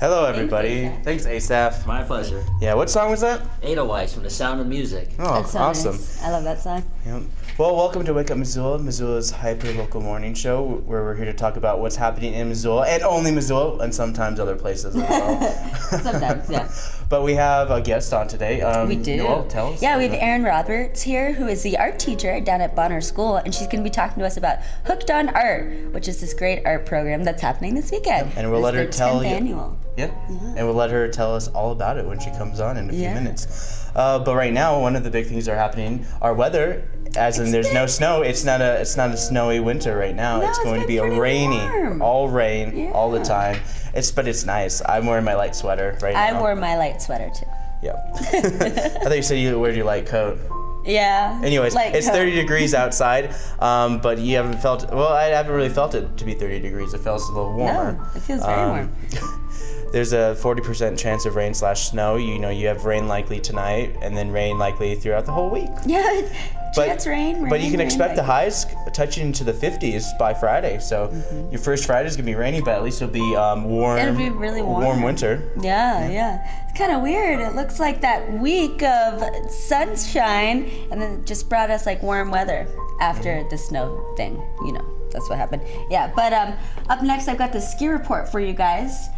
Hello, everybody. Thanks, Asaph. My pleasure. Yeah, what song was that? Edelweiss from The Sound of Music. Oh, That's so awesome. Nice. I love that song. Yep. Well, welcome to Wake Up Missoula, Missoula's hyper-local morning show, where we're here to talk about what's happening in Missoula, and only Missoula, and sometimes other places as well. Sometimes, yeah. But we have a guest on today. We do. Noelle, tell us. Yeah, we have Erin Roberts here, who is the art teacher down at Bonner School, and she's going to be talking to us about Hooked on Art, which is this great art program that's happening this weekend. And we'll let her tell you. Annual. Yeah. And we'll let her tell us all about it when she comes on in a few minutes. But right now, one of the big things that are happening, our weather, as in there's no snow. It's not a snowy winter right now. No, it's going to be a warm. all rain all the time. But it's nice. I'm wearing my light sweater right now. I wore my light sweater too. Yep. I thought you said you wear your light coat. Yeah. Anyways, it's 30 degrees outside, but you haven't felt. Well, I haven't really felt it to be 30 degrees. It feels a little warmer. No, it feels very warm. There's a 40% chance of rain/snow. You know, you have rain likely tonight, and then rain likely throughout the whole week. Yeah, chance rain. But you can expect the highs touching into the 50s by Friday. So your first Friday is gonna be rainy, but at least it'll be warm. It'll be really warm. Warm winter. Yeah. It's kind of weird. It looks like that week of sunshine, and then it just brought us like warm weather after the snow thing. You know, that's what happened. Yeah, but up next, I've got the ski report for you guys.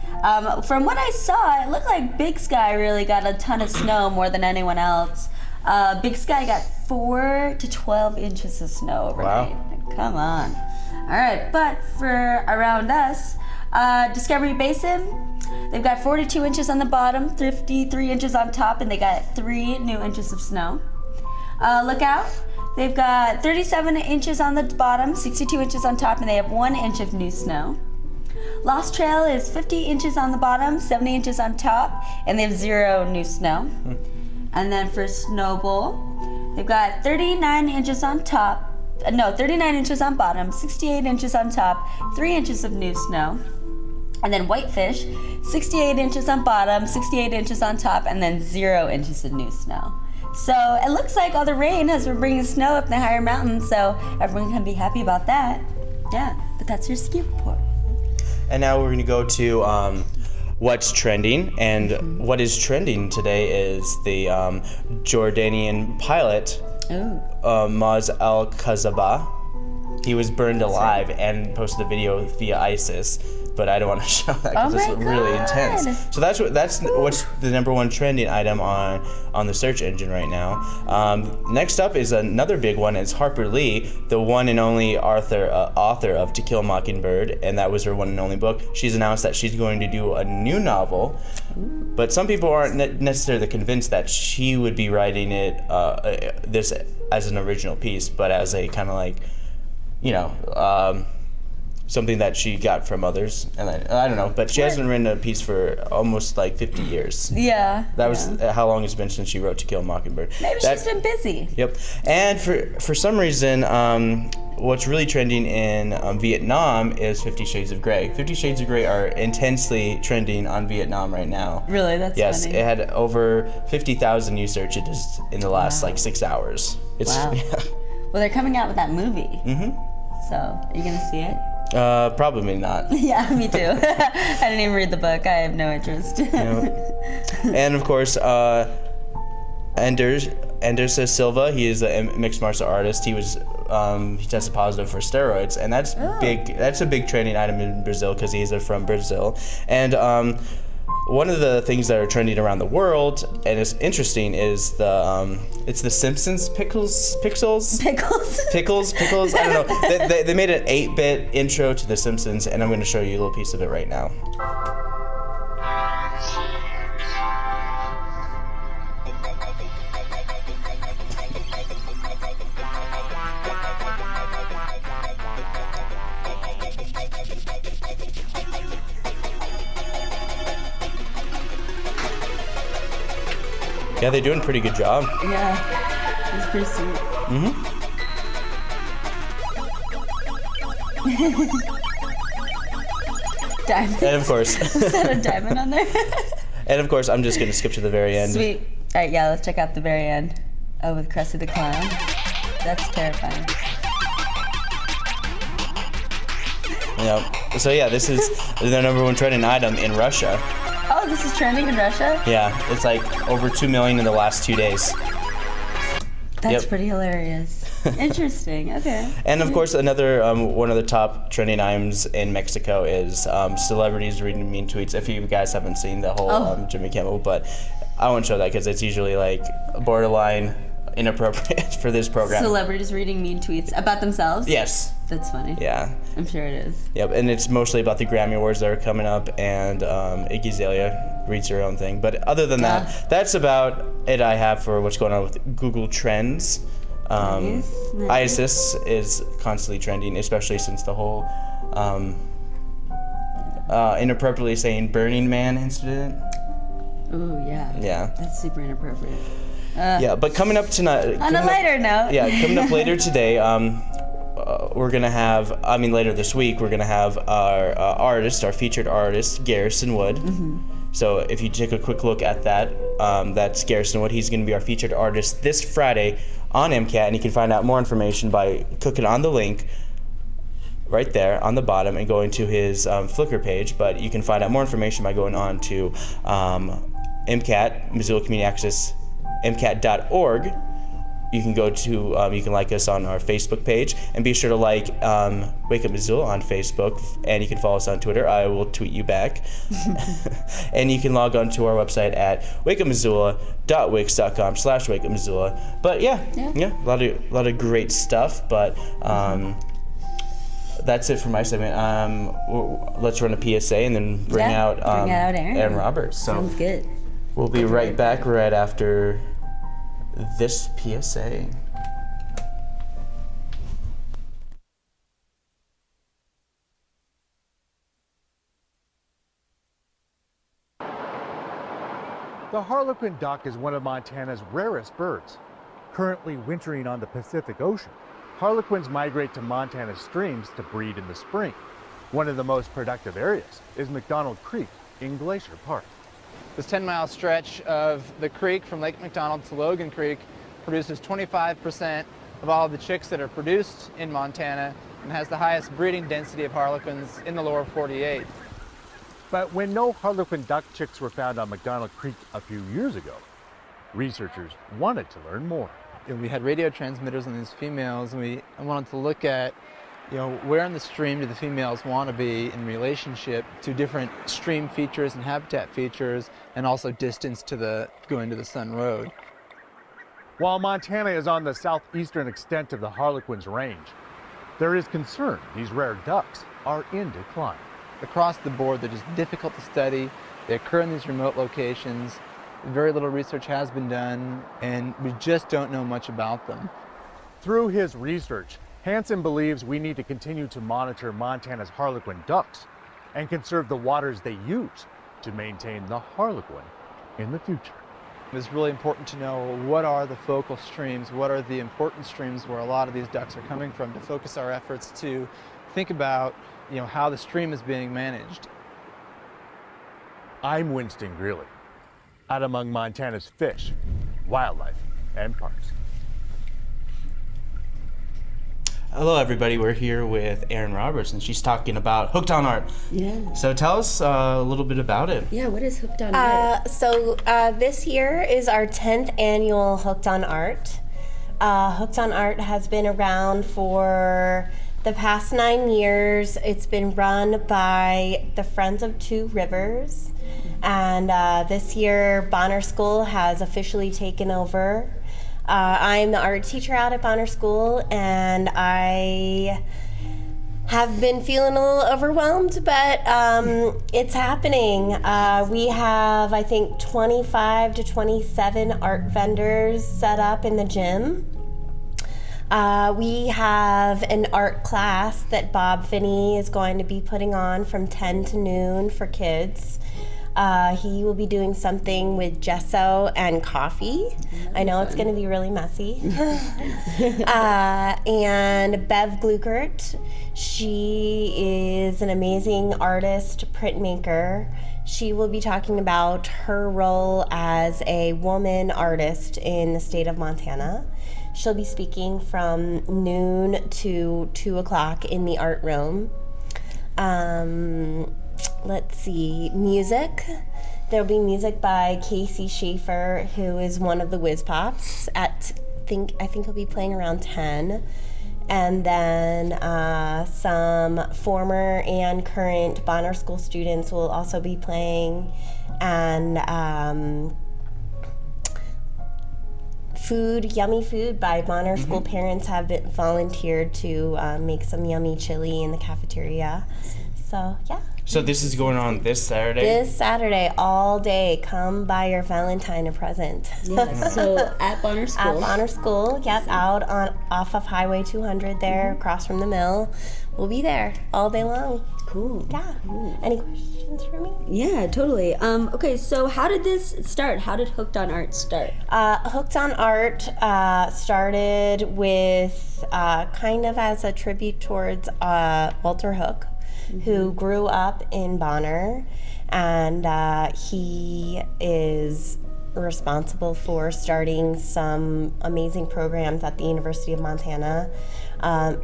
From what I saw, it looked like Big Sky really got a ton of snow, more than anyone else. Big Sky got 4 to 12 inches of snow overnight. Wow. Come on. All right, but for around us, Discovery Basin, they've got 42 inches on the bottom, 53 inches on top, and they got 3 new inches of snow. Lookout, they've got 37 inches on the bottom, 62 inches on top, and they have 1 inch of new snow. Lost Trail is 50 inches on the bottom, 70 inches on top, and they have 0 new snow. And then for Snowball, they've got 39 inches on top, 39 inches on bottom, 68 inches on top, 3 inches of new snow. And then Whitefish, 68 inches on bottom, 68 inches on top, and then 0 inches of new snow. So it looks like all the rain has been bringing snow up the higher mountains, so everyone can be happy about that. Yeah, but that's your ski report. And now we're going to go to what's trending. And what is trending today is the Jordanian pilot, Maz al-Kazaba. He was burned alive and posted a video via ISIS. But I don't want to show that because it's really intense. So that's what's the number one trending item on the search engine right now. Next up is another big one. It's Harper Lee, the one and only author of To Kill a Mockingbird, and that was her one and only book. She's announced that she's going to do a new novel, but some people aren't necessarily convinced that she would be writing it this as an original piece, but as a kind of like, something that she got from others, and I don't know, but she hasn't written a piece for almost like 50 years. Yeah. That was how long it's been since she wrote To Kill a Mockingbird. Maybe she's been busy. Yep. And for some reason, what's really trending in Vietnam is 50 Shades of Grey. 50 Shades of Grey are intensely trending on Vietnam right now. Really? That's yes, funny. it had over 50,000 new searches in the last like 6 hours. Wow. Yeah. Well, they're coming out with that movie. So, are you going to see it? Probably not. Yeah, me too. I didn't even read the book. I have no interest. And of course, Anderson Silva, he is a mixed martial artist. He tested positive for steroids, and that's big. That's a big trending item in Brazil because he's from Brazil. And one of the things that are trending around the world, and it's interesting, is it's the Simpsons pickles. I don't know. They made an 8-bit intro to the Simpsons, and I'm going to show you a little piece of it right now. Yeah, they're doing a pretty good job. Yeah, it's pretty sweet. Diamond. And of course. Is that a diamond on there? And of course, I'm just going to skip to the very end. Sweet. All right, yeah, let's check out the very end. Oh, with Krusty the Clown. That's terrifying. Yep. So yeah, this is the number one trending item in Russia. Oh, this is trending in Russia? Yeah, it's like over 2 million in the last 2 days. That's pretty hilarious. Interesting. Okay. And of course, another one of the top trending items in Mexico is celebrities reading mean tweets. If you guys haven't seen the whole Jimmy Kimmel, but I won't show that because it's usually like borderline inappropriate for this program. Celebrities reading mean tweets about themselves? Yes. That's funny. Yeah. I'm sure it is. Yep, and it's mostly about the Grammy Awards that are coming up, and Iggy Azalea reads her own thing. But other than that, that's about it I have for what's going on with Google Trends. Nice. ISIS is constantly trending, especially since the whole inappropriately saying Burning Man incident. Ooh, yeah. Yeah. That's super inappropriate. Yeah, but coming up tonight. On a lighter note. Yeah, coming up later today, we're gonna have. Later this week, we're gonna have our featured artist, Garrison Wood. Mm-hmm. So if you take a quick look at that, that's Garrison Wood. He's gonna be our featured artist this Friday on MCAT, and you can find out more information by clicking on the link right there on the bottom and going to his Flickr page. But you can find out more information by going on to MCAT, Missoula Community Access, MCAT.org. You can go to, you can like us on our Facebook page, and be sure to like Wake Up Missoula on Facebook, and you can follow us on Twitter. I will tweet you back. And you can log on to our website at wakeupmissoula.wix.com/wakeupmissoula. But yeah, a lot of great stuff. But that's it for my segment. Let's run a PSA and then bring out Erin Roberts. So sounds good. We'll be right back right after this PSA. The harlequin duck is one of Montana's rarest birds. Currently wintering on the Pacific Ocean, harlequins migrate to Montana's streams to breed in the spring. One of the most productive areas is McDonald Creek in Glacier Park. This 10-mile stretch of the creek from Lake McDonald to Logan Creek produces 25% of all of the chicks that are produced in Montana and has the highest breeding density of harlequins in the lower 48. But when no harlequin duck chicks were found on McDonald Creek a few years ago, researchers wanted to learn more. We had radio transmitters on these females, and we wanted to look at where in the stream do the females want to be in relationship to different stream features and habitat features, and also distance to going to the Sun Road. While Montana is on the southeastern extent of the harlequin's range, there is concern these rare ducks are in decline. Across the board, they're just difficult to study. They occur in these remote locations. Very little research has been done, and we just don't know much about them. Through his research, Hansen believes we need to continue to monitor Montana's harlequin ducks and conserve the waters they use to maintain the harlequin in the future. It's really important to know what are the focal streams, what are the important streams where a lot of these ducks are coming from, to focus our efforts to think about how the stream is being managed. I'm Winston Greeley, out among Montana's fish, wildlife, and parks. Hello, everybody. We're here with Erin Roberts, and she's talking about Hooked on Art. Yeah. So tell us a little bit about it. Yeah, what is Hooked on Art? This year is our 10th annual Hooked on Art. Hooked on Art has been around for the past 9 years. It's been run by the Friends of Two Rivers, and this year Bonner School has officially taken over. I'm the art teacher out at Bonner School, and I have been feeling a little overwhelmed, but it's happening. We have, I think, 25 to 27 art vendors set up in the gym. We have an art class that Bob Finney is going to be putting on from 10 to noon for kids. He will be doing something with gesso and coffee. I know it's going to be really messy. And Bev Glukert, she is an amazing artist, printmaker. She will be talking about her role as a woman artist in the state of Montana. She'll be speaking from noon to 2 o'clock in the art room. Let's see, music. There'll be music by Casey Schaefer, who is one of the Whiz Pops. I think he'll be playing around 10. And then some former and current Bonner School students will also be playing. And yummy food by Bonner School parents have been volunteered to make some yummy chili in the cafeteria. So, yeah. So this is going on this Saturday? This Saturday, all day. Come buy your Valentine a present. Yeah, so at Bonner School. At Bonner School, yep, off of Highway 200 there, across from the mill. We'll be there all day long. Cool. Yeah. Cool. Any questions for me? Yeah, totally. Okay, so how did this start? How did Hooked on Art start? Hooked on Art started with kind of as a tribute towards Walter Hook, who grew up in Bonner, and he is responsible for starting some amazing programs at the University of Montana,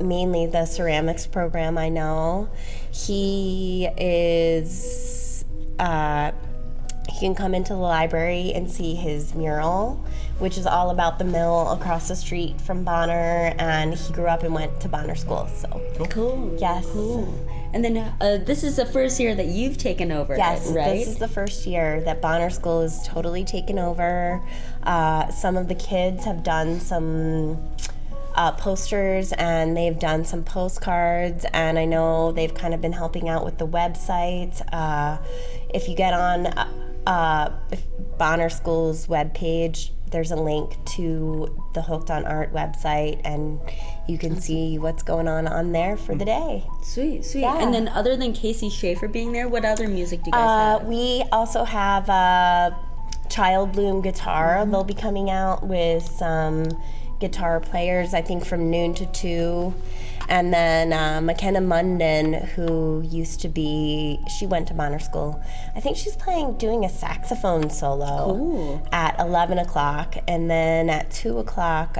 mainly the ceramics program. I know he is he can come into the library and see his mural, which is all about the mill across the street from Bonner, and he grew up and went to Bonner School. So Cool. yes. Cool. And then this is the first year that you've taken over, Yes, right? this is the first year that Bonner School is totally taken over. Some of the kids have done some posters, and they've done some postcards, and I know they've kind of been helping out with the website. If you get on Bonner School's webpage, there's a link to the Hooked on Art website, and you can see what's going on there for the day. Sweet. Yeah. And then other than Casey Schaefer being there, what other music do you guys have? We also have Child Bloom Guitar. They'll be coming out with some guitar players, I think from noon to 2. And then McKenna Munden, who she went to Bonner School. I think she's doing a saxophone solo at 11 o'clock. And then at 2 o'clock,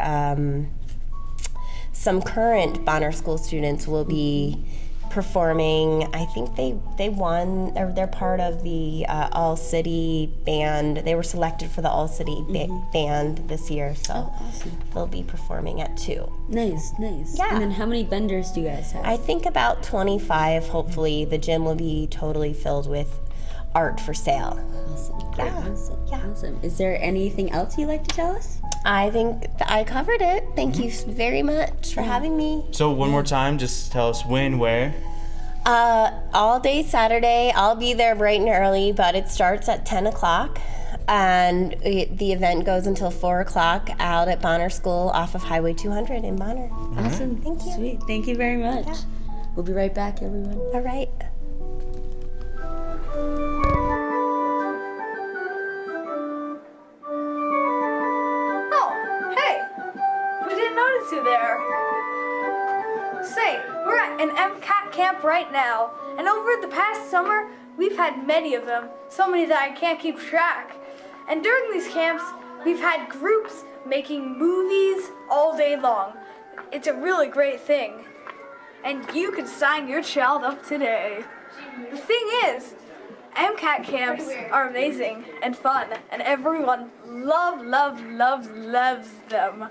some current Bonner School students will be performing. I think they won, or they're part of the all-city band. They were selected for the all-city band this year, so they'll be performing at 2. Nice. Yeah. And then how many vendors do you guys have? I think about 25, hopefully. The gym will be totally filled with art for sale. Awesome. Yeah. Awesome. Is there anything else you'd like to tell us? I think I covered it. Thank you very much for having me. So one more time, just tell us when, where. All day Saturday. I'll be there bright and early, but it starts at 10 o'clock. And the event goes until 4 o'clock out at Bonner School off of Highway 200 in Bonner. Awesome. Thank you. Sweet. Thank you very much. Yeah. We'll be right back, everyone. All right. Oh, hey! We didn't notice you there. Say, we're at an MCAT camp right now, and over the past summer, we've had many of them, so many that I can't keep track. And during these camps, we've had groups making movies all day long. It's a really great thing. And you can sign your child up today. The thing is, MCAT camps are amazing and fun, and everyone loves them.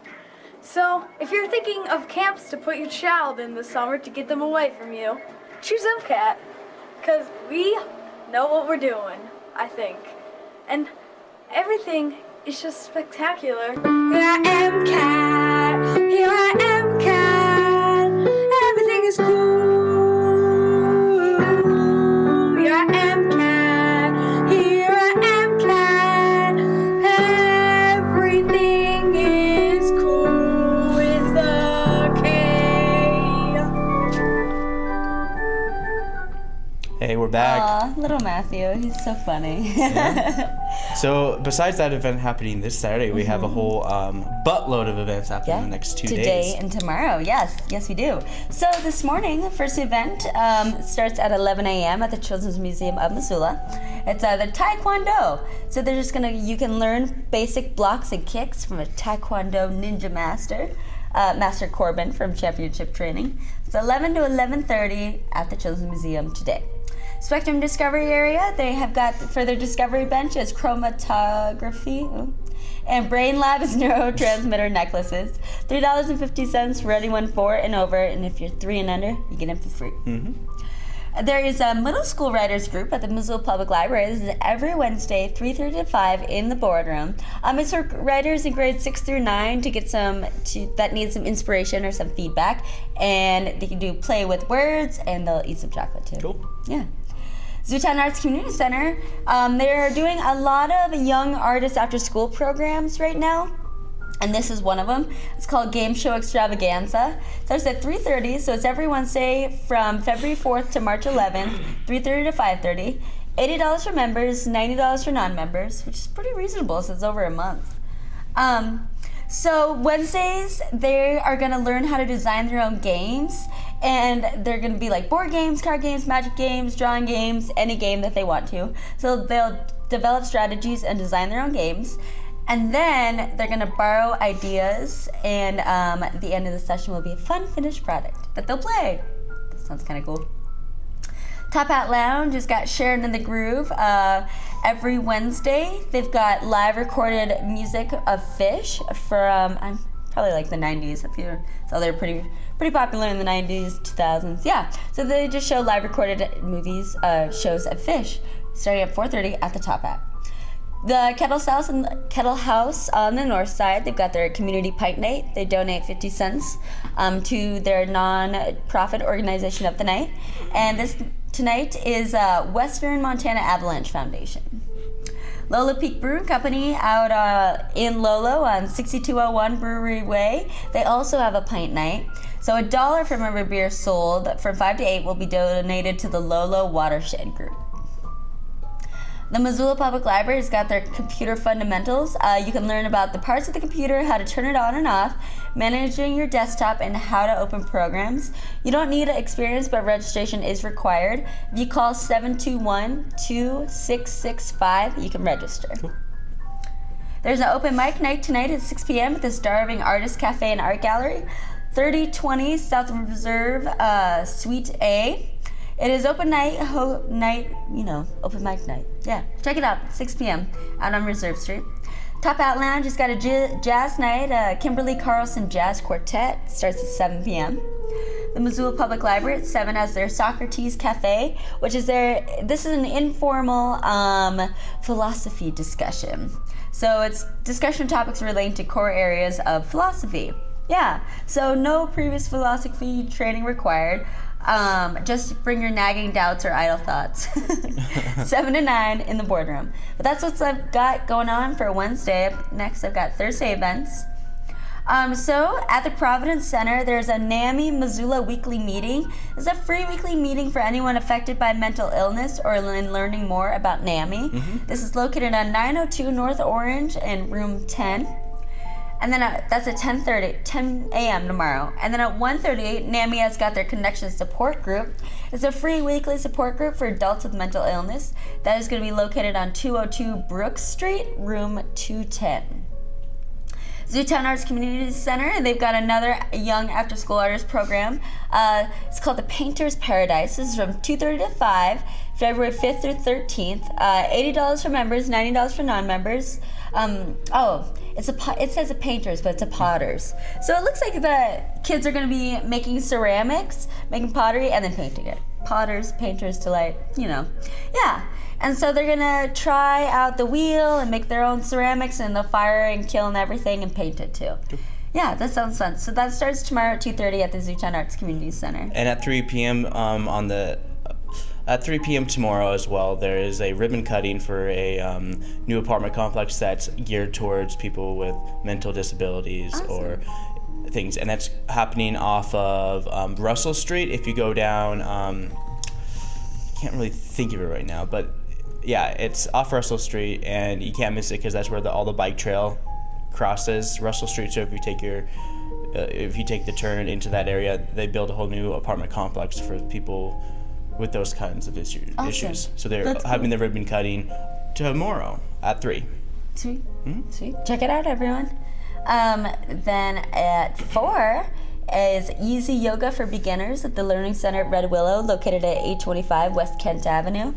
So, if you're thinking of camps to put your child in this summer to get them away from you, choose MCAT, because we know what we're doing, I think. And everything is just spectacular. Here I am, cat. Here I am, cat. Everything is cool. Here I am, cat. Here I am, cat. Everything is cool with a K. Hey, we're back. Aw, little Matthew. He's so funny. So besides that event happening this Saturday, we have a whole buttload of events happening in the next 2 days. Today and tomorrow, yes, we do. So this morning, the first event starts at 11 a.m. at the Children's Museum of Missoula. It's the Taekwondo. So they're just you can learn basic blocks and kicks from a Taekwondo ninja master, Master Corbin from Championship Training. It's 11 to 11:30 at the Children's Museum today. Spectrum Discovery Area, they have got for their Discovery Bench is chromatography. And Brain Lab is neurotransmitter necklaces. $3.50 for anyone 4 and over, and if you're 3 and under, you get them for free. Mm-hmm. There is a middle school writers group at the Missoula Public Library. This is every Wednesday, 3:30 to 5 in the boardroom. It's for writers in grades 6 through 9 to get that need some inspiration or some feedback, and they can do play with words, and they'll eat some chocolate too. Cool. Yeah. Zootown Arts Community Center, they're doing a lot of young artists after school programs right now, and this is one of them. It's called Game Show Extravaganza. It starts at 3:30, so it's every Wednesday from February 4th to March 11th, 3:30 to 5:30. $80 for members, $90 for non-members, which is pretty reasonable since it's over a month. So Wednesdays, they are going to learn how to design their own games, and they're going to be like board games, card games, magic games, drawing games, any game that they want to. So they'll develop strategies and design their own games, and then they're going to borrow ideas, and at the end of the session will be a fun finished product that they'll play. That sounds kind of cool. Top Hat Lounge has got Sharon in the Groove. Every Wednesday, they've got live recorded music of Fish from probably like the 90s. So they're pretty popular in the 90s, 2000s. Yeah, so they just show live recorded shows of Fish, starting at 4:30 at the Top Hat. The Kettle House on the north side, they've got their community pint night. They donate 50 cents to their non-profit organization of the night. And this tonight is Western Montana Avalanche Foundation. Lolo Peak Brewing Company out in Lolo on 6201 Brewery Way. They also have a pint night. So $1 from every beer sold from 5 to 8 will be donated to the Lolo Watershed Group. The Missoula Public Library has got their computer fundamentals. You can learn about the parts of the computer, how to turn it on and off, managing your desktop, and how to open programs. You don't need experience, but registration is required. If you call 721-2665, you can register. Cool. There's an open mic night tonight at 6 p.m. at the Starving Artist Cafe and Art Gallery, 3020 South Reserve, Suite A. It is open open mic night. Yeah, check it out, 6 p.m. out on Reserve Street. Top Hat Lounge has got a jazz night. Kimberly Carlson Jazz Quartet starts at 7 p.m. The Missoula Public Library at 7 has their Socrates Cafe, which is this is an informal philosophy discussion. So it's discussion topics relating to core areas of philosophy. Yeah, so no previous philosophy training required. Just bring your nagging doubts or idle thoughts. 7 to 9 in the boardroom. But that's what I've got going on for Wednesday. Up next, I've got Thursday events. So at the Providence Center, there's a NAMI Missoula weekly meeting. It's a free weekly meeting for anyone affected by mental illness or in learning more about NAMI. Mm-hmm. This is located on 902 North Orange in room 10. And then that's at 10 a.m. tomorrow. And then at 1:38, NAMI has got their Connection Support Group. It's a free weekly support group for adults with mental illness. That is going to be located on 202 Brooks Street, room 210. Zootown Arts Community Center, and they've got another young after-school artist program. It's called the Painter's Paradise. This is from 2:30 to 5, February 5th through 13th. $80 for members, $90 for non-members. It says a painters, but it's a potters. So it looks like the kids are going to be making ceramics, making pottery, and then painting it. Potters, painters delight, Yeah. And so they're going to try out the wheel and make their own ceramics, and they'll fire and kiln everything and paint it too. Yeah, that sounds fun. So that starts tomorrow at 2:30 at the Zootown Arts Community Center. And at 3 p.m. At 3 p.m. tomorrow as well, there is a ribbon cutting for a new apartment complex that's geared towards people with mental disabilities. Awesome. Or things. And that's happening off of Russell Street. If you go down, I can't really think of it right now, but yeah, it's off Russell Street, and you can't miss it because that's where all the bike trail crosses Russell Street. So if you take the turn into that area, they build a whole new apartment complex for people with those kinds of issues. Awesome. So they're having the ribbon cutting tomorrow at 3. Sweet. Mm-hmm. Sweet. Check it out, everyone. Then at 4, is Easy Yoga for Beginners at the Learning Center at Red Willow, located at 825 West Kent Avenue.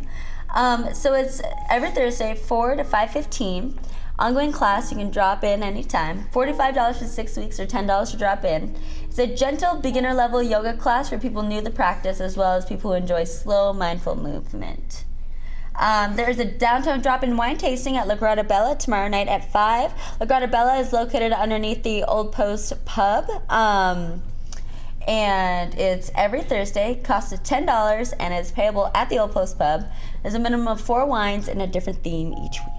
So it's every Thursday, 4 to 5:15. Ongoing class, you can drop in anytime. $45 for 6 weeks or $10 to drop in. It's a gentle beginner level yoga class for people new to the practice as well as people who enjoy slow, mindful movement. There is a downtown drop-in wine tasting at La Grata Bella tomorrow night at 5. La Grata Bella is located underneath the Old Post Pub. And it's every Thursday, costs $10, and is payable at the Old Post Pub. There's a minimum of 4 wines and a different theme each week.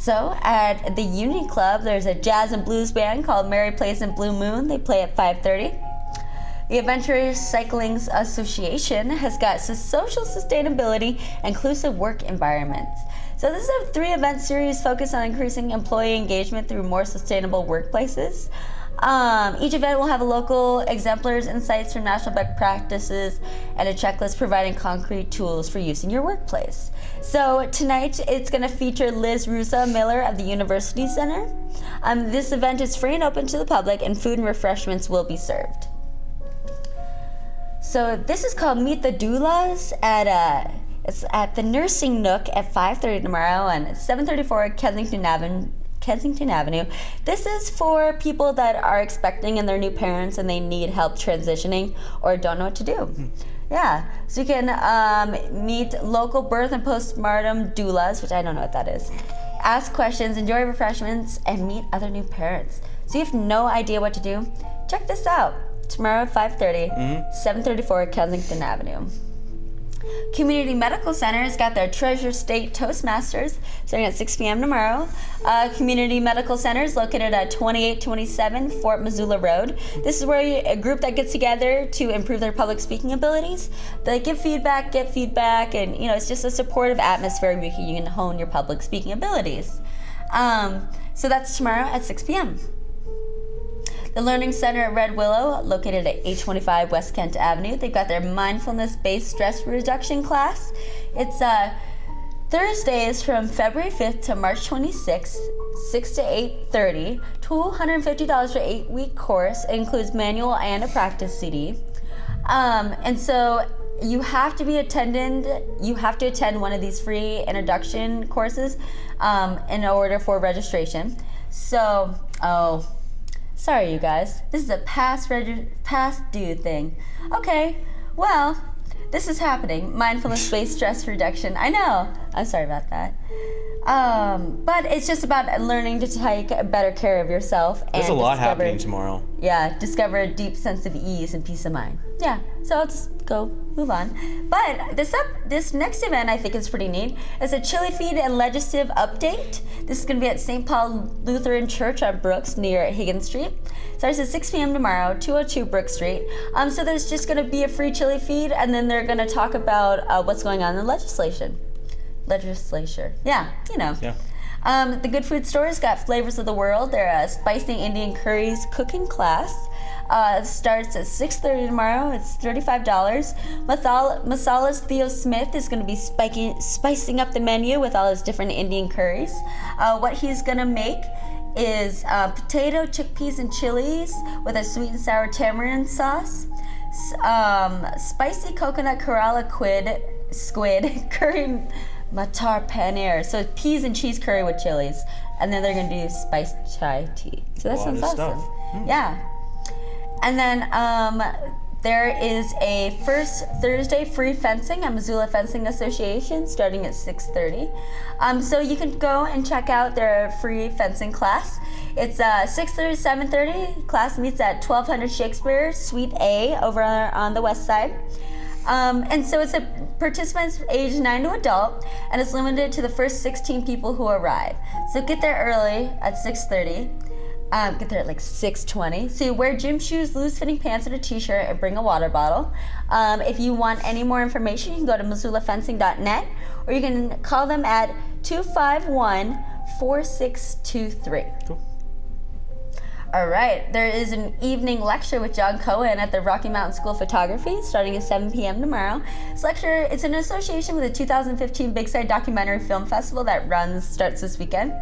So at the Unity Club, there's a jazz and blues band called Mary Plays and Blue Moon. They play at 5:30. The Adventurers Cycling Association has got social sustainability, inclusive work environments. So this is a 3-event series focused on increasing employee engagement through more sustainable workplaces. Each event will have a local exemplars, insights from national best practices, and a checklist providing concrete tools for use in your workplace. So tonight it's going to feature Liz Rusa Miller of the University Center. This event is free and open to the public, and food and refreshments will be served. So this is called Meet the Doulas it's at the Nursing Nook at 5:30 tomorrow on 734 Kensington Avenue. This is for people that are expecting and their new parents and they need help transitioning or don't know what to do. Yeah, so you can meet local birth and postpartum doulas, which I don't know what that is. Ask questions, enjoy refreshments, and meet other new parents. So you have no idea what to do? Check this out. Tomorrow at 5:30, 734 Kensington Avenue. Community Medical Center has got their Treasure State Toastmasters starting at 6 p.m. tomorrow. Community Medical Center is located at 2827 Fort Missoula Road. This is where a group that gets together to improve their public speaking abilities. They give feedback, get feedback, and it's just a supportive atmosphere where you can hone your public speaking abilities. So that's tomorrow at 6 p.m. The Learning Center at Red Willow, located at 825 West Kent Avenue. They've got their mindfulness-based stress reduction class. It's Thursdays from February 5th to March 26th, 6 to 8:30. $250 for 8-week course. It includes manual and a practice CD. And so you have to attend one of these free introduction courses in order for registration. So, sorry, you guys. This is a past due thing. Okay, well, this is happening. Mindfulness-based stress reduction. I know. I'm sorry about that. But it's just about learning to take better care of yourself. There's a lot happening tomorrow. Yeah, discover a deep sense of ease and peace of mind. Yeah, so I'll just move on. But this next event I think is pretty neat. It's a chili feed and legislative update. This is going to be at St. Paul Lutheran Church on Brooks near Higgins Street. Starts at 6 p.m. tomorrow, 202 Brook Street. So there's just going to be a free chili feed, and then they're going to talk about what's going on in the legislature. Yeah, Yeah. The Good Food Store's got Flavors of the World. They're Spicy Indian Curries cooking class. Starts at 6:30 tomorrow. It's $35. Masala's Theo Smith is going to be spicing up the menu with all his different Indian curries. What he's going to make is potato, chickpeas, and chilies with a sweet and sour tamarind sauce. Spicy coconut Kerala squid curry matar paneer. So peas and cheese curry with chilies. And then they're going to do spiced chai tea. So that sounds awesome. Yeah. And then there is a first Thursday free fencing at Missoula Fencing Association starting at 6:30. So you can go and check out their free fencing class. It's 6:30 to 7:30. Class meets at 1200 Shakespeare, Suite A over on the west side. And so it's a participants age 9 to adult, and it's limited to the first 16 people who arrive. So get there early at 6:30. Get there at like 6:20. So you wear gym shoes, loose-fitting pants, and a t-shirt, and bring a water bottle. If you want any more information, you can go to MissoulaFencing.net, or you can call them at 251-4623. Cool. All right, there is an evening lecture with John Cohen at the Rocky Mountain School of Photography starting at 7 p.m. tomorrow. This lecture, it's in association with the 2015 Big Side Documentary Film Festival that starts this weekend.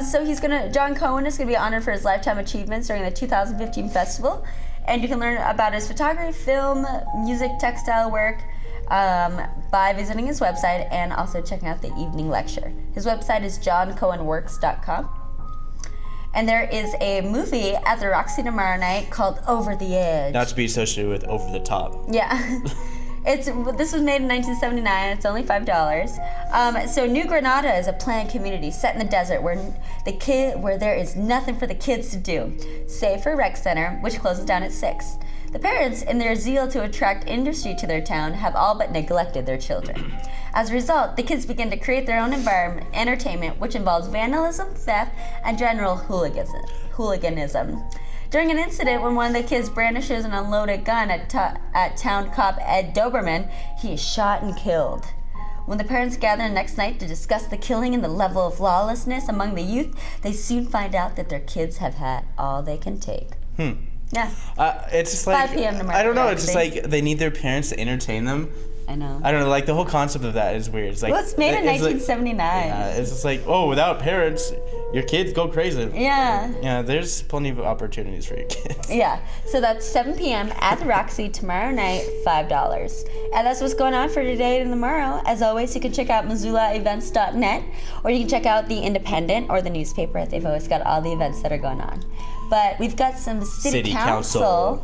So John Cohen is gonna be honored for his lifetime achievements during the 2015 festival, and you can learn about his photography, film, music, textile work by visiting his website and also checking out the evening lecture. His website is johncohenworks.com. And there is a movie at the Roxy tomorrow night called Over the Edge. Not to be associated with Over the Top. Yeah. This was made in 1979. It's only $5. So New Granada is a planned community set in the desert where there is nothing for the kids to do, save for a rec center, which closes down at 6. The parents, in their zeal to attract industry to their town, have all but neglected their children. As a result, the kids begin to create their own entertainment, which involves vandalism, theft, and general hooliganism. During an incident when one of the kids brandishes an unloaded gun at town cop Ed Doberman, he is shot and killed. When the parents gather the next night to discuss the killing and the level of lawlessness among the youth, they soon find out that their kids have had all they can take. Yeah. It's just like 5 p.m. tomorrow. I don't know. It's just like they need their parents to entertain them. I know. I don't know. Like the whole concept of that is weird. It's like Well, it's made in 1979. Yeah, it's just like, oh, without parents, your kids go crazy. Yeah. Yeah. There's plenty of opportunities for your kids. Yeah. So that's 7 p.m. at the Roxy tomorrow night, $5. And that's what's going on for today and tomorrow. As always, you can check out MissoulaEvents.net, or you can check out the Independent or the newspaper. They've always got all the events that are going on. But we've got some city council.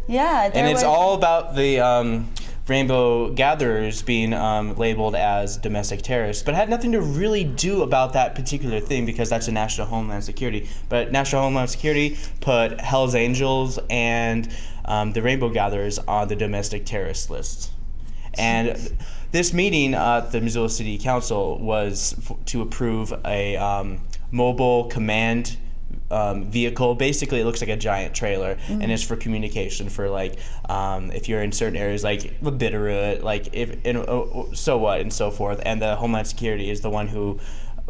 Yeah. And it's all about the Rainbow Gatherers being labeled as domestic terrorists, but it had nothing to really do about that particular thing because that's a National Homeland Security. But National Homeland Security put Hell's Angels and the Rainbow Gatherers on the domestic terrorist list. And this meeting at the Missoula City Council was to approve a mobile command vehicle. Basically, it looks like a giant trailer, and it's for communication for like if you're in certain areas like the Bitterroot, like so what and so forth. And the Homeland Security is the one who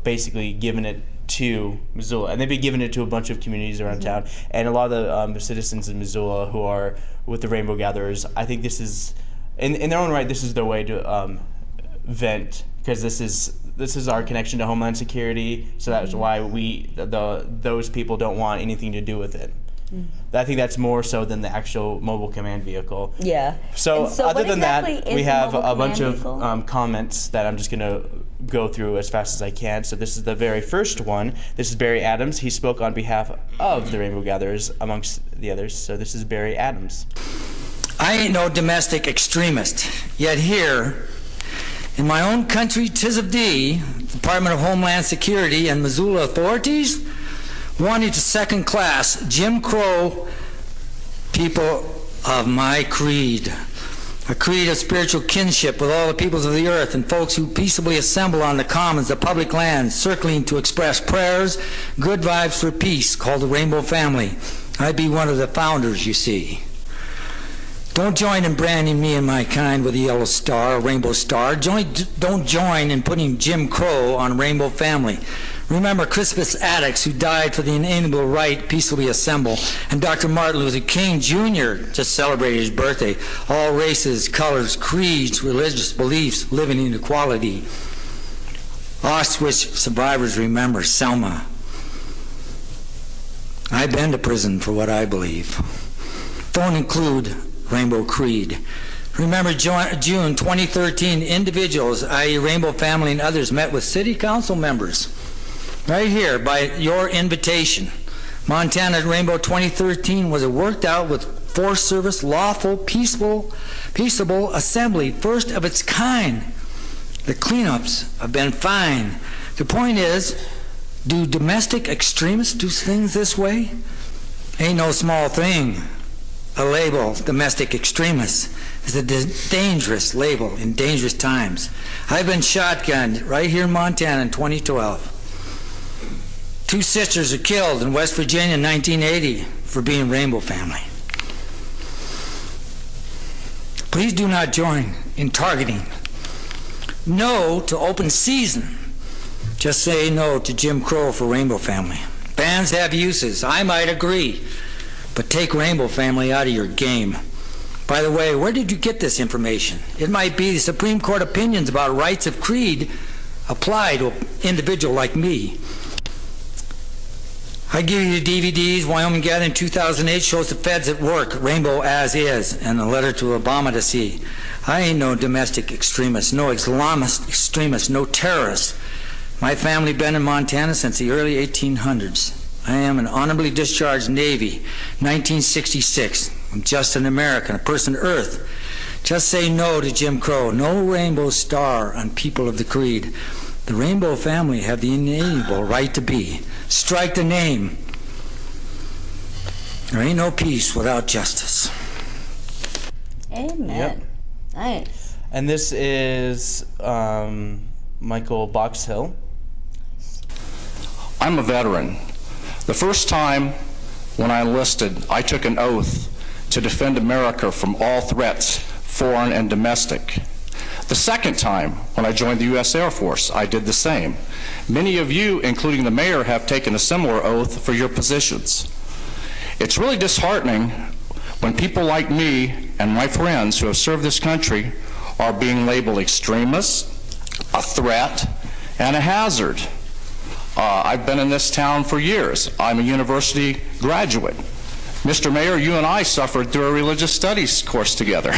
basically given it to Missoula, and they've been giving it to a bunch of communities around town. And a lot of the citizens in Missoula who are with the Rainbow Gatherers, I think this is in their own right. This is their way to vent, because this is our connection to Homeland Security, so that's why those people don't want anything to do with it. I think that's more so than the actual mobile command vehicle. Yeah. So other than exactly that, we have a bunch of vehicle? comments that I'm just going to go through as fast as I can. So this is the very first one. This is Barry Adams. He spoke on behalf of the Rainbow Gatherers amongst the others. So this is Barry Adams. I ain't no domestic extremist, yet here, in my own country, 'tis of thee, Department of Homeland Security and Missoula authorities wanting to second-class Jim Crow people of my creed, a creed of spiritual kinship with all the peoples of the earth and folks who peaceably assemble on the commons, the public lands, circling to express prayers, good vibes for peace, called the Rainbow Family. I be one of the founders, you see. Don't join in branding me and my kind with a yellow star, a rainbow star. Don't join in putting Jim Crow on Rainbow Family. Remember Crispus Attucks, who died for the inalienable right peacefully assemble, and Dr. Martin Luther King Jr. just celebrated his birthday. All races, colors, creeds, religious beliefs, living in equality. Auschwitz survivors remember Selma. I've been to prison for what I believe. Don't include Rainbow Creed. Remember June 2013, individuals, i.e. Rainbow Family and others, met with city council members right here by your invitation. Montana Rainbow 2013 was a worked out with Forest Service, lawful, peaceable assembly, first of its kind. The cleanups have been fine. The point is, do domestic extremists do things this way? Ain't no small thing. A label, domestic extremist, is a dangerous label in dangerous times. I've been shotgunned right here in Montana in 2012. 2 sisters are killed in West Virginia in 1980 for being Rainbow Family. Please do not join in targeting. No to open season. Just say no to Jim Crow for Rainbow Family. Bans have uses, I might agree, but take Rainbow Family out of your game. By the way, where did you get this information? It might be the Supreme Court opinions about rights of creed apply to an individual like me. I give you the DVDs. Wyoming Gathering 2008 shows the feds at work, rainbow as is, and a letter to Obama to see. I ain't no domestic extremist, no Islamist extremist, no terrorist. My family been in Montana since the early 1800s. I am an honorably discharged Navy, 1966. I'm just an American, a person of Earth. Just say no to Jim Crow. No rainbow star on people of the creed. The rainbow family have the inalienable right to be. Strike the name. There ain't no peace without justice. Amen. Yep. Nice. And this is Michael Boxhill. I'm a veteran. The first time when I enlisted, I took an oath to defend America from all threats, foreign and domestic. The second time, when I joined the U.S. Air Force, I did the same. Many of you, including the mayor, have taken a similar oath for your positions. It's really disheartening when people like me and my friends who have served this country are being labeled extremists, a threat, and a hazard. I've been in this town for years. I'm a university graduate. Mr. Mayor, you and I suffered through a religious studies course together.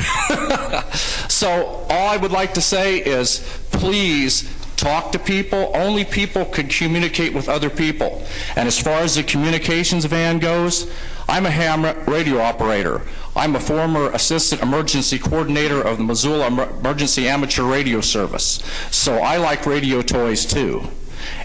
So all I would like to say is, please talk to people. Only people can communicate with other people. And as far as the communications van goes, I'm a ham radio operator. I'm a former assistant emergency coordinator of the Missoula Emergency Amateur Radio Service. So I like radio toys too.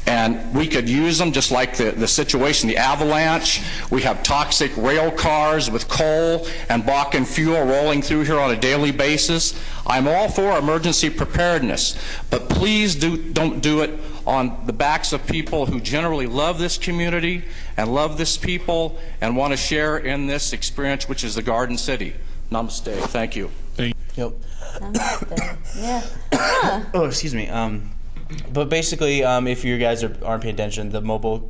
And we could use them just like the situation, the avalanche. We have toxic rail cars with coal and Bakken fuel rolling through here on a daily basis. I'm all for emergency preparedness, but please don't do it on the backs of people who generally love this community and love this people and want to share in this experience, which is the Garden City. Namaste. Thank you. Yep. Namaste. Yeah. Oh, excuse me. But basically, if you guys aren't paying attention, the mobile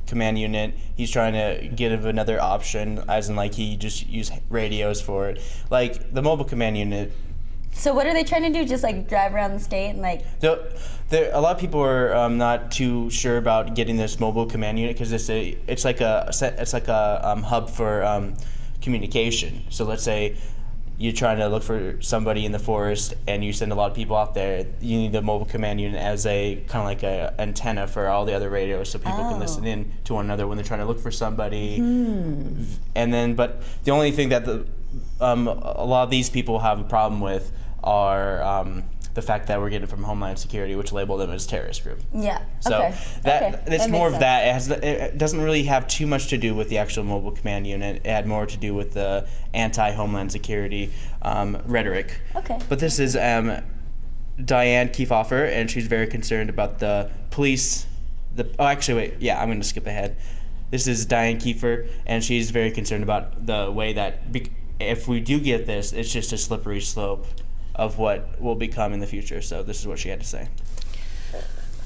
command unit, he's trying to give another option, as in like he just used radios for it. Like the mobile command unit. So what are they trying to do? Just like drive around the state and like? A lot of people are not too sure about getting this mobile command unit because it's like a hub for communication. So let's say you're trying to look for somebody in the forest and you send a lot of people out there, you need the mobile command unit as a kind of like a antenna for all the other radios so people can listen in to one another when they're trying to look for somebody. And then, but the only thing that a lot of these people have a problem with are the fact that we're getting it from Homeland Security, which labeled them as terrorist group. Yeah. So okay. It's more of that. It doesn't really have too much to do with the actual mobile command unit. It had more to do with the anti-Homeland Security rhetoric. Okay. But this is Diane Kiefhofer, and she's very concerned about the police. I'm going to skip ahead. This is Diane Kiefer, and she's very concerned about the way that if we do get this, it's just a slippery slope of what will become in the future. So this is what she had to say.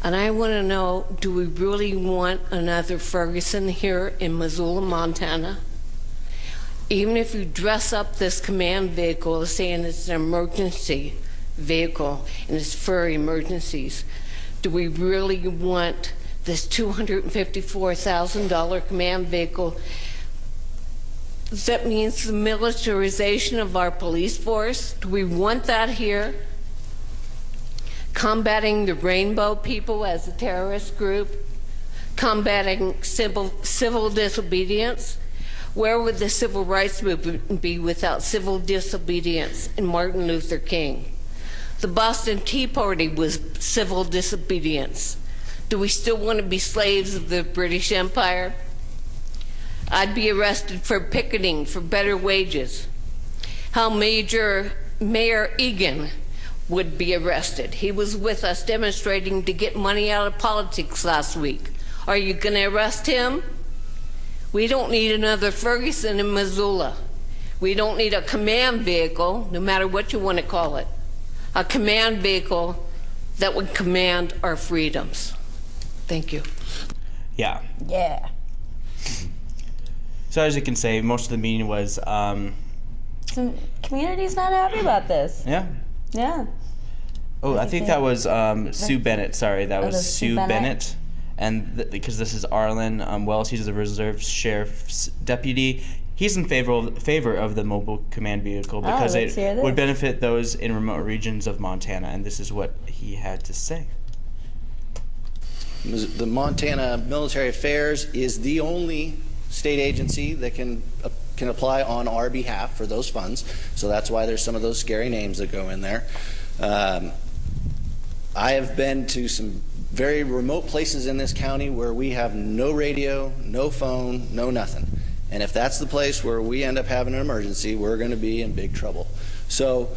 And I want to know, do we really want another Ferguson here in Missoula, Montana? Even if you dress up this command vehicle saying it's an emergency vehicle and it's for emergencies, do we really want this $254,000 command vehicle? That means the militarization of our police force. Do we want that here? Combating the Rainbow people as a terrorist group? Combating civil disobedience? Where would the civil rights movement be without civil disobedience and Martin Luther King? The Boston Tea Party was civil disobedience. Do we still want to be slaves of the British Empire? I'd be arrested for picketing for better wages. How Mayor Egan would be arrested. He was with us demonstrating to get money out of politics last week. Are you going to arrest him? We don't need another Ferguson in Missoula. We don't need a command vehicle, no matter what you want to call it. A command vehicle that would command our freedoms. Thank you. Yeah. Yeah. So as you can say, most of the meeting was. Some community's not happy about this. Yeah. Yeah. Oh, I think that was Sue Bennett. Sorry, that was Sue Bennett. and because this is Arlen Wells, he's the reserve sheriff's deputy. He's in favor of the mobile command vehicle because it would benefit those in remote regions of Montana, and this is what he had to say. The Montana Military Affairs is the only state agency that can apply on our behalf for those funds, so that's why there's some of those scary names that go in there. I have been to some very remote places in this county where we have no radio, no phone, no nothing. And if that's the place where we end up having an emergency, we're going to be in big trouble. So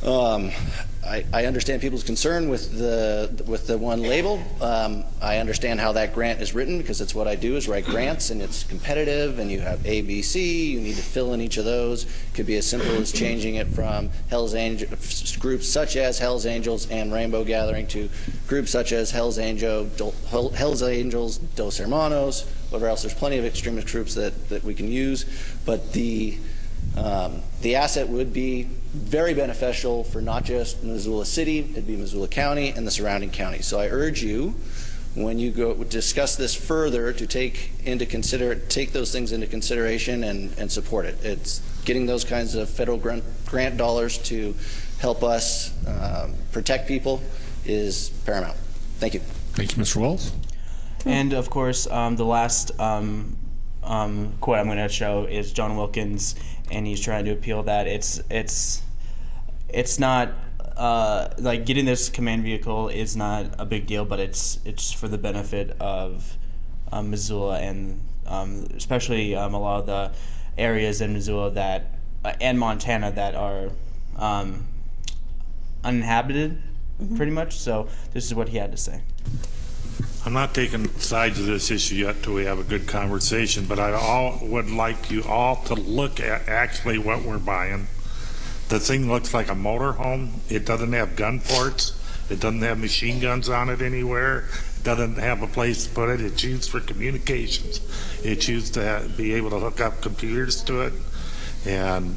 I understand people's concern with the one label. I understand how that grant is written because it's what I do is write grants, and it's competitive, and you have A, B, C. You need to fill in each of those. It could be as simple as changing it from Hell's Angels, groups such as Hell's Angels and Rainbow Gathering to groups such as Hell's Angels, Dos Hermanos, whatever else. There's plenty of extremist groups that we can use, but the asset would be very beneficial for not just Missoula City, it'd be Missoula County and the surrounding counties. So I urge you, when you go discuss this further, to take those things into consideration and support it. It's getting those kinds of federal grant dollars to help us protect people is paramount. Thank you. Thank you, Mr. Wells. And of course, the last quote I'm going to show is John Wilkins, and he's trying to appeal that it's not like getting this command vehicle is not a big deal, but it's for the benefit of Missoula and especially a lot of the areas in Missoula that and Montana that are uninhabited, pretty much. So this is what he had to say. I'm not taking sides of this issue yet till we have a good conversation, but I would like you all to look at actually what we're buying. The thing looks like a motorhome. It doesn't have gun ports. It doesn't have machine guns on it anywhere. It doesn't have a place to put it. It's used for communications. It's used to be able to hook up computers to it. And,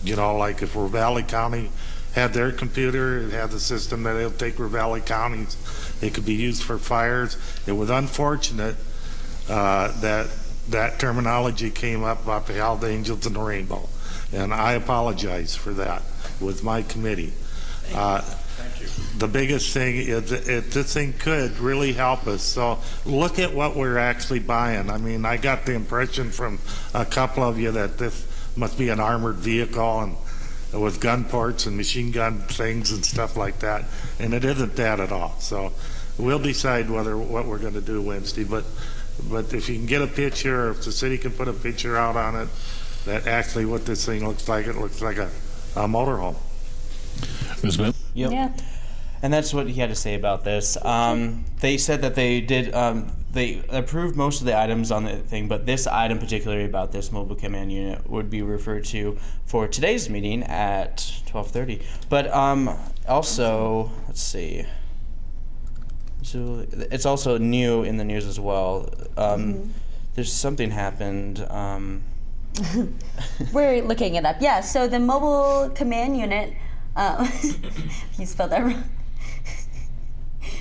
you know, like if Ravalli County had their computer, it had the system that it'll take Ravalli counties. It could be used for fires. It was unfortunate that terminology came up about the Hells Angels and the Rainbow, and I apologize for that with my committee. Thank you. The biggest thing is that this thing could really help us. So look at what we're actually buying. I mean, I got the impression from a couple of you that this must be an armored vehicle and with gun ports and machine gun things and stuff like that, and it isn't that at all. So we'll decide what we're going to do Wednesday. But if you can get a picture, or if the city can put a picture out on it, that actually what this thing looks like, it looks like a motorhome. Ms. Yep. Yeah. And that's what he had to say about this. They said that they did. They approved most of the items on the thing, but this item particularly about this mobile command unit would be referred to for today's meeting at 12:30. But also, let's see. So it's also new in the news as well. There's something happened. We're looking it up. Yeah. So the mobile command unit. You spelled that wrong.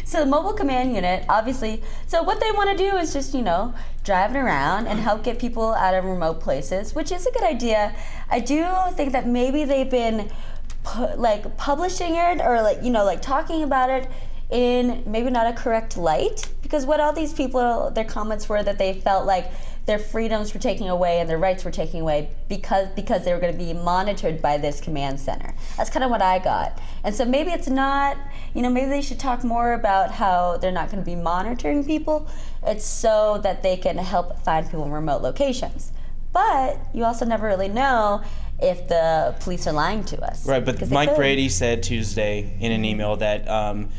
So the mobile command unit, obviously, so what they want to do is just, driving around and help get people out of remote places, which is a good idea. I do think that maybe they've been publishing it or talking about it in maybe not a correct light, because what all these people, their comments were that they felt like their freedoms were taken away and their rights were taken away because they were going to be monitored by this command center. That's kind of what I got. And so maybe it's not, maybe they should talk more about how they're not going to be monitoring people. It's so that they can help find people in remote locations. But you also never really know if the police are lying to us. Right, but Mike Brady said Tuesday in an email that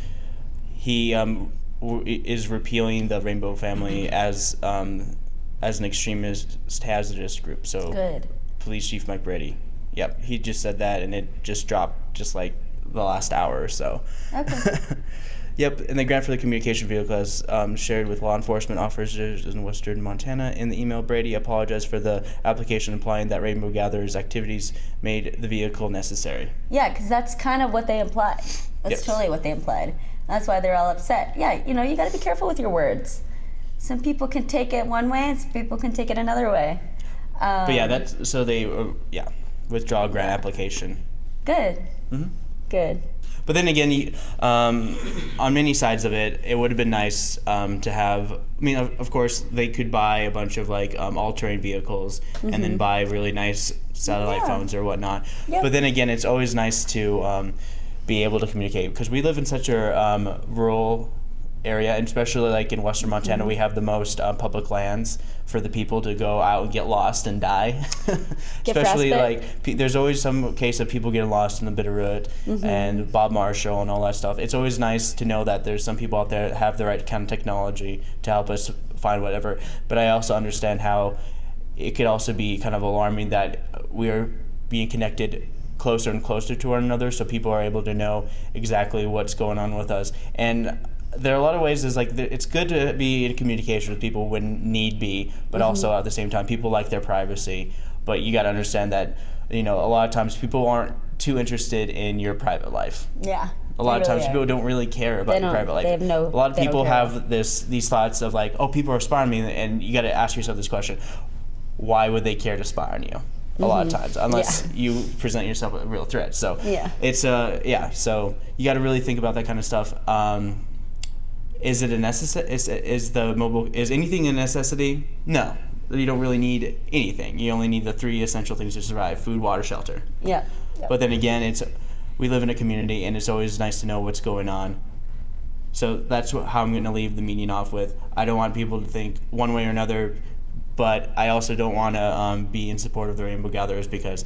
he is repealing the Rainbow Family as an extremist hazardous group. So good. Police Chief Mike Brady. Yep, he just said that, and it just dropped just like the last hour or so. Okay. Yep, and the grant for the communication vehicle is shared with law enforcement officers in western Montana. In the email, Brady apologized for the application, implying that Rainbow Gatherers' activities made the vehicle necessary. Yeah, because that's kind of what they implied. That's totally what they implied. That's why they're all upset. Yeah, you got to be careful with your words. Some people can take it one way, and some people can take it another way. But yeah, that's so they withdraw grant application. Good. Mm-hmm. Good. But then again, on many sides of it, it would have been nice to have. I mean, of course, they could buy a bunch of like all-terrain vehicles and then buy really nice satellite phones or whatnot. Yep. But then again, it's always nice to be able to communicate because we live in such a rural area, and especially like in western Montana, we have the most public lands for the people to go out and get lost and die. Especially like there's always some case of people getting lost in the Bitterroot and Bob Marshall and all that stuff. It's always nice to know that there's some people out there that have the right kind of technology to help us find whatever. But I also understand how it could also be kind of alarming that we're being connected closer and closer to one another, so people are able to know exactly what's going on with us. And there are a lot of ways is like it's good to be in communication with people when need be, but also at the same time people like their privacy. But you got to understand that a lot of times people aren't too interested in your private life. Yeah. A lot of times people don't really care about your private life. A lot of people have these thoughts of like, oh, people are spying on me, and you got to ask yourself this question: why would they care to spy on you? A lot of times, unless you present yourself a real threat. So it's so you got to really think about that kind of stuff. Is it a necessity? Is anything a necessity? No, you don't really need anything. You only need the 3 essential things to survive: food, water, shelter. Yeah. But then again, we live in a community, and it's always nice to know what's going on. So that's how I'm going to leave the meeting off with. I don't want people to think one way or another, but I also don't want to be in support of the Rainbow Gatherers because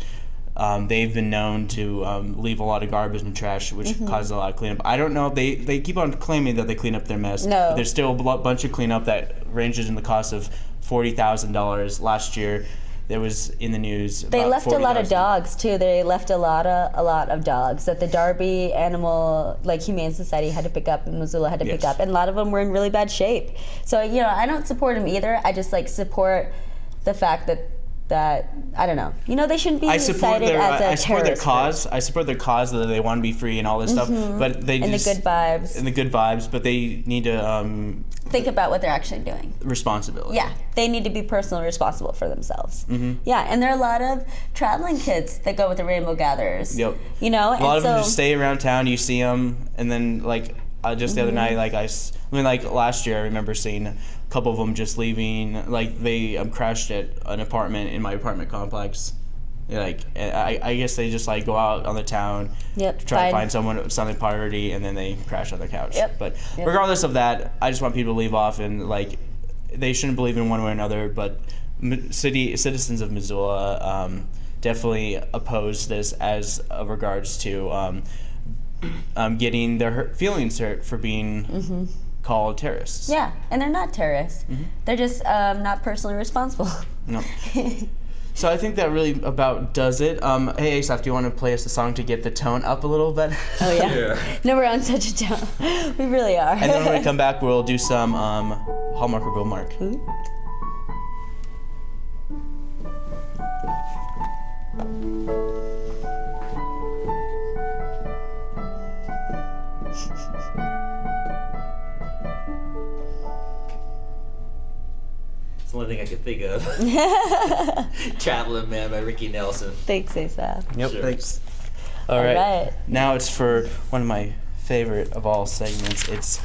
they've been known to leave a lot of garbage and trash, which causes a lot of cleanup. I don't know. They keep on claiming that they clean up their mess. No. But there's still a bunch of cleanup that ranges in the cost of $40,000. Last year, there was in the news. They left a lot of dogs too. They left a lot of dogs that the Darby Animal Humane Society had to pick up and Missoula had to pick up, and a lot of them were in really bad shape. So I don't support them either. I just support the fact that I don't know. They shouldn't be cited as a terrorist group. I support their cause that they want to be free and all this stuff, but they and just, the good vibes. And the good vibes, but they need to think about what they're actually doing. Responsibility. Yeah, they need to be personally responsible for themselves. Yeah, and there are a lot of traveling kids that go with the Rainbow Gatherers. Yep. A lot of them just stay around town. You see them, and then just the other night, last year, I remember seeing a couple of them just leaving. They crashed at an apartment in my apartment complex. I guess they just go out on the town to try to find something party, and then they crash on the couch. But regardless of that, I just want people to leave off and they shouldn't believe in one way or another. But citizens of Missoula definitely oppose this as regards to getting their feelings hurt for being called terrorists. Yeah, and they're not terrorists. They're just not personally responsible. No. So I think that really about does it. Hey, Asaph, do you want to play us a song to get the tone up a little bit? Oh, yeah. No, we're on such a tone. We really are. And then when we come back, we'll do some Hallmark or Bullmark. It's the only thing I could think of. Traveling Man by Ricky Nelson. Thanks, Asaph. Yep, Sure. thanks. All right. Now it's for one of my favorite of all segments. It's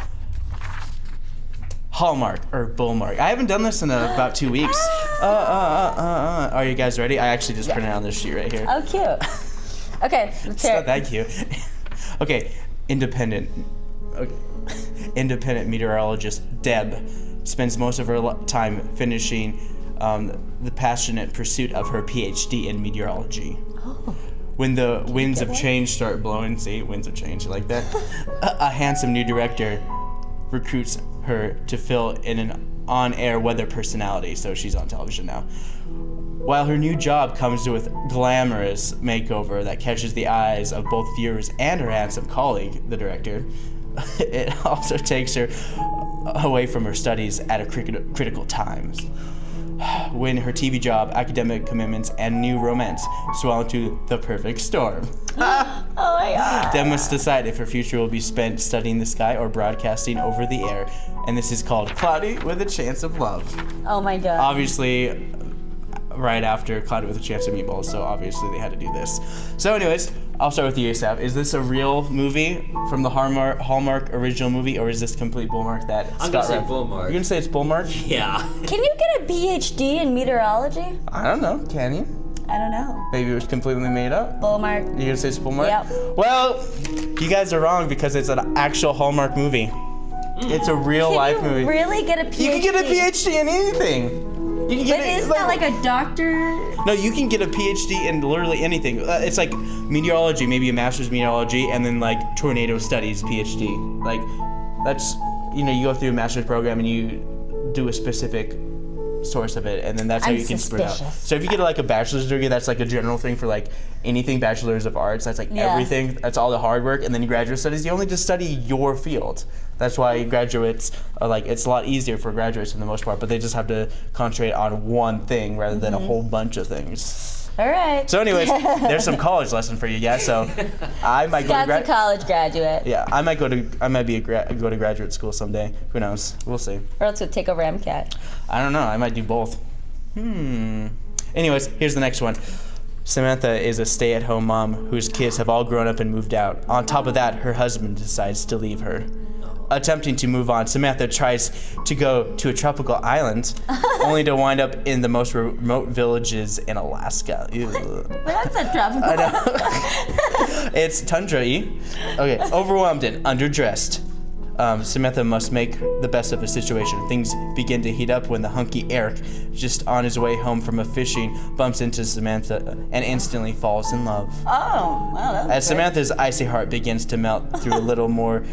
Hallmark or Bullmark. I haven't done this in about 2 weeks. Are you guys ready? I actually just printed it on this sheet right here. Oh, cute. Okay, let's It's hear not it. that cute. Okay, independent meteorologist Deb spends most of her time finishing the passionate pursuit of her PhD in meteorology. Oh. When the winds of change start blowing, winds of change, like that, a handsome new director recruits her to fill in an on-air weather personality, so she's on television now. While her new job comes with glamorous makeover that catches the eyes of both viewers and her handsome colleague, the director, it also takes her away from her studies at a critical times, when her TV job, academic commitments, and new romance swell into the perfect storm. Oh, my God. Deb must decide if her future will be spent studying the sky or broadcasting over the air. And this is called Cloudy with a Chance of Love. Oh my God. Obviously, right after Cloudy with a Chance of Meatballs, so obviously they had to do this. So anyways, I'll start with you, ASAP. Is this a real movie from the Hallmark original movie, or is this complete Bullmark that I'm going to say Bullmark. You're going to say it's Bullmark? Yeah. Can you get a PhD in meteorology? I don't know. Can you? I don't know. Maybe it was completely made up? Bullmark. You're going to say it's Bullmark? Yep. Well, you guys are wrong because it's an actual Hallmark movie. It's a real life movie. Can you really get a PhD? You can get a PhD in anything. You can get But isn't that like a doctor? No, you can get a PhD in literally anything. It's like meteorology, maybe a master's in meteorology, and then like tornado studies PhD. Like that's, you go through a master's program and you do a specific source of it, and then that's how you can spread out. So if you get like a bachelor's degree, that's like a general thing for like anything bachelor's of arts. That's like everything. That's all the hard work, and then graduate studies, you only just study your field. That's why graduates are like, it's a lot easier for graduates for the most part, but they just have to concentrate on one thing rather than a whole bunch of things. All right. So anyways, there's some college lesson for you guys. So I might go to Scott's a college graduate. Yeah, I might go to graduate school someday. Who knows? We'll see. Or else we'll take over MCAT. I don't know. I might do both. Anyways, here's the next one. Samantha is a stay-at-home mom whose kids have all grown up and moved out. On top of that, her husband decides to leave her. Attempting to move on, Samantha tries to go to a tropical island, only to wind up in the most remote villages in Alaska. Ew. But that's a tropical. I know. It's tundra-y. Okay, overwhelmed and underdressed. Samantha must make the best of the situation. Things begin to heat up when the hunky Eric, just on his way home from a fishing, bumps into Samantha and instantly falls in love. Oh, wow, that was As Samantha's icy heart begins to melt through a little more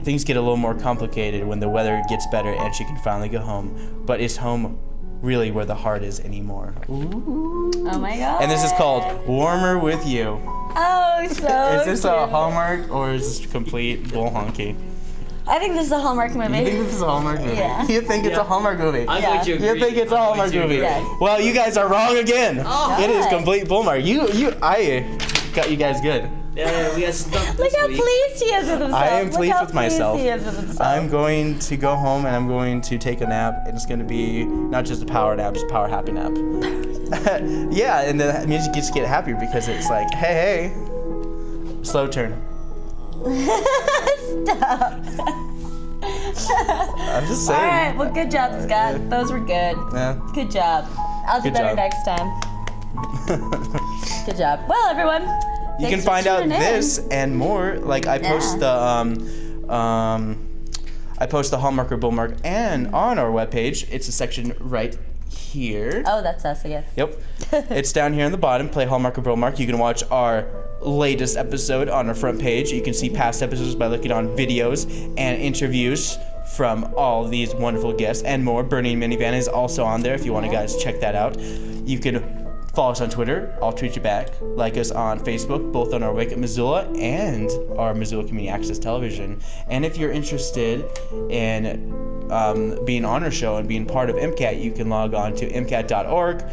things get a little more complicated when the weather gets better and she can finally go home. But is home really where the heart is anymore? Ooh. Oh my God. And this is called Warmer With You. Oh, so Is this a Hallmark or is this complete bull honky? I think this is a Hallmark movie. You think this is a Hallmark movie? Yeah. You think it's a Hallmark movie? I'm going to agree. You think it's a Hallmark movie? Yes. Well, you guys are wrong again. Oh. It is complete Bullmark. I got you guys good. Yeah, we got stumped Look this how week. pleased he is with himself. I am Look pleased how with myself. He is with himself. I'm going to go home and I'm going to take a nap. And it's going to be not just a power nap, it's a power happy nap. Yeah, and the music gets to get happier because it's like, hey, slow turn. Stop. I'm just saying. All right. Well, good job, Scott. Those were good. Yeah. Good job. I'll do Good better job. next time. Good job. Well, everyone. You can find out this and more. Like I post the Hallmark or Bullmark and on our webpage. It's a section right here. Oh, that's us again. Yep. It's down here on the bottom. Play Hallmark or Bullmark. You can watch our latest episode on our front page. You can see past episodes by looking on videos and interviews from all these wonderful guests and more. Burning Minivan is also on there if you want to guys check that out. You can follow us on Twitter. I'll tweet you back. Like us on Facebook, both on our Wake Up Missoula and our Missoula Community Access Television. And if you're interested in being on our show and being part of MCAT, you can log on to mcat.org.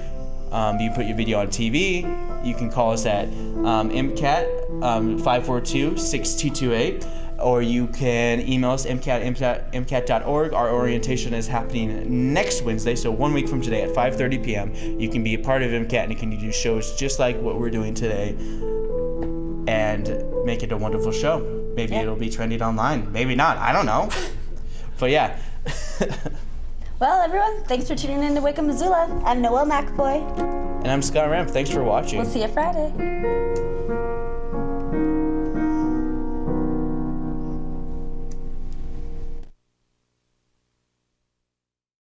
You put your video on TV. You can call us at MCAT 542-6228. Or you can email us mcat.org. Our orientation is happening next Wednesday, so 1 week from today at 5:30 p.m. You can be a part of MCAT and you can do shows just like what we're doing today and make it a wonderful show. Maybe it'll be trending online. Maybe not. I don't know. But yeah. Well, everyone, thanks for tuning in to Wake Up Missoula. I'm Noelle McAvoy. And I'm Scott Ramp. Thanks for watching. We'll see you Friday.